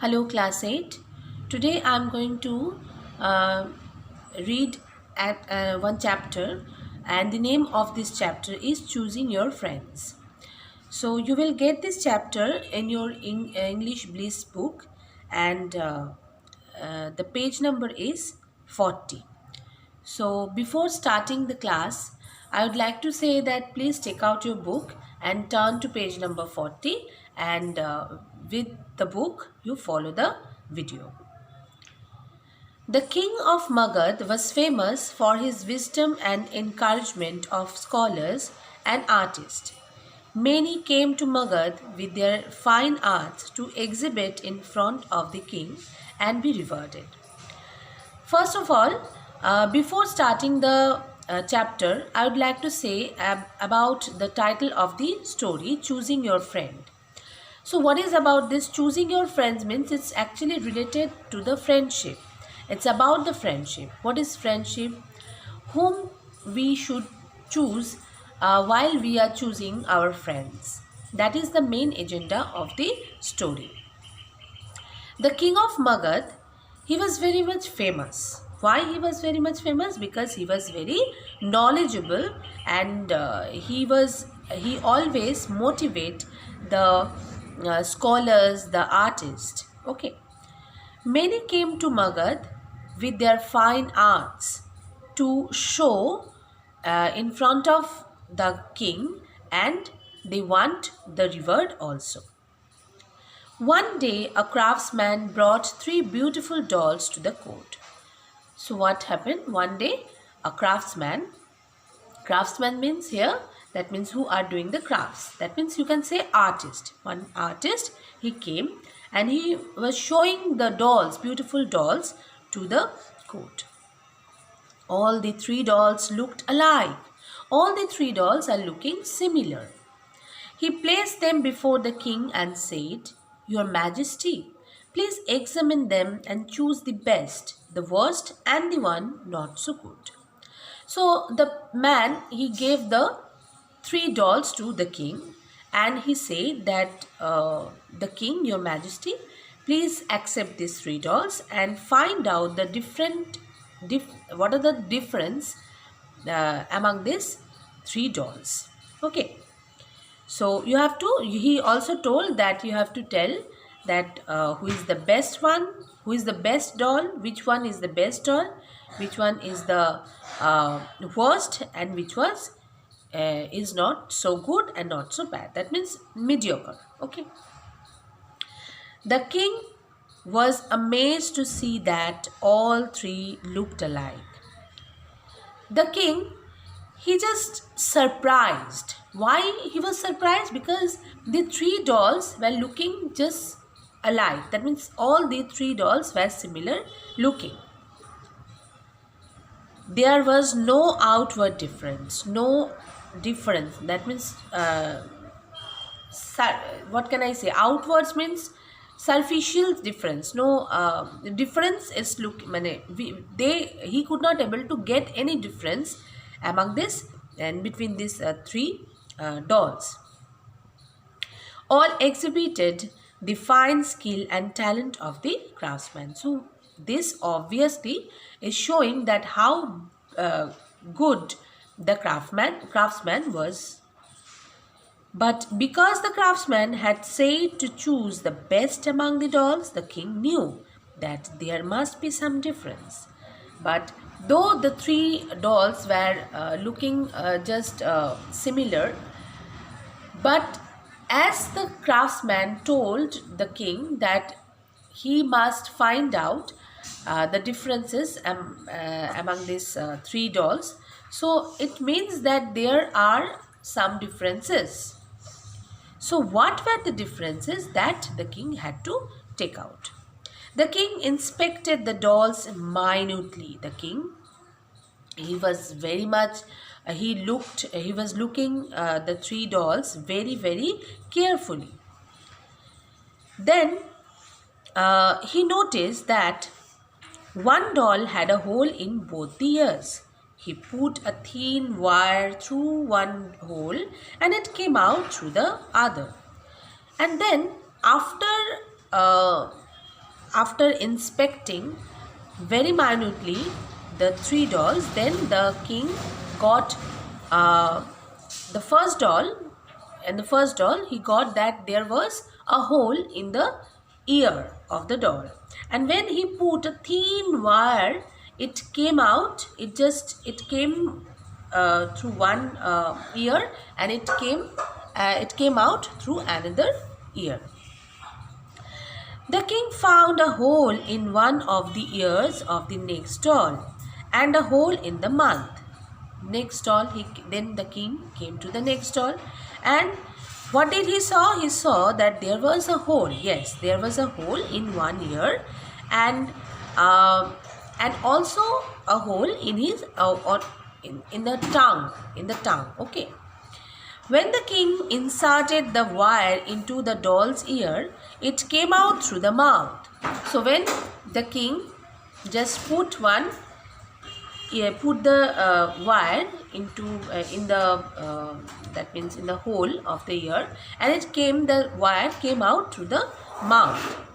Hello, Class 8. Today I am going to uh, read at one chapter, and the name of this chapter is Choosing Your Friends. So, you will get this chapter in your English Bliss book, and the page number is 40. So, before starting the class, I would like to say that please take out your book and turn to page number 40, and with the book, you follow the video. The king of Magad was famous for his wisdom and encouragement of scholars and artists. Many came to Magad with their fine arts to exhibit in front of the king and be rewarded. First of all, before starting the chapter, I would like to say about the title of the story, Choosing Your Friend. So, what is about this choosing your friends means it's actually related to the friendship. It's about the friendship. What is friendship? Whom we should choose while we are choosing our friends. That is the main agenda of the story. The king of Magad, he was very much famous. Why he was very much famous? Because he was very knowledgeable, and he always motivate the scholars, the artists. Okay, many came to Magad with their fine arts to show in front of the king, and they want the reward also. One day, a craftsman brought three beautiful dolls to the court. So, what happened? One day, a craftsman means here, that means who are doing the crafts. That means you can say artist. One artist, he came and he was showing the dolls, beautiful dolls, to the court. All the three dolls looked alike. All the three dolls are looking similar. He placed them before the king and said, Your Majesty, please examine them and choose the best, the worst, and the one not so good. So the man, he gave the three dolls to the king, and he said that the king, Your Majesty, please accept these three dolls and find out the what are the difference among these three dolls. Okay. So you have to, he also told that you have to tell that who is the best one, who is the best doll, which one is the best doll, which one is the worst, and which was is not so good and not so bad. That means mediocre. Okay. The king was amazed to see that all three looked alike. The king, he just surprised. Why he was surprised? Because the three dolls were looking just alike. That means all the three dolls were similar looking. There was no outward difference. No difference. That means what can I say? Outwards means superficial difference. No difference is he could not able to get any difference among this and between these three dolls. All exhibited the fine skill and talent of the craftsman. So this obviously is showing that how good the craftsman was. But because the craftsman had said to choose the best among the dolls, the king knew that there must be some difference. But though the three dolls were looking just similar, but as the craftsman told the king that he must find out the differences among these three dolls, so it means that there are some differences. So what were the differences that the king had to take out? The king inspected the dolls minutely. The king, he was very much, he was looking the three dolls very, very carefully. Then he noticed that one doll had a hole in both the ears. He put a thin wire through one hole and it came out through the other. And then after after inspecting very minutely the three dolls, then the king got the first doll. And the first doll, he got that there was a hole in the ear of the doll, and when he put a thin wire, it came out. It came through one ear, and it came out through another ear. The king found a hole in one of the ears of the next doll, and a hole in the mouth. Next doll, then the king came to the next doll, and what did he saw? He saw that there was a hole. Yes, there was a hole in one ear, and also a hole in his or in the tongue. Okay. When the king inserted the wire into the doll's ear, it came out through the mouth. So when the king just put the wire into in the that means in the hole of the ear, and the wire came out through the mouth.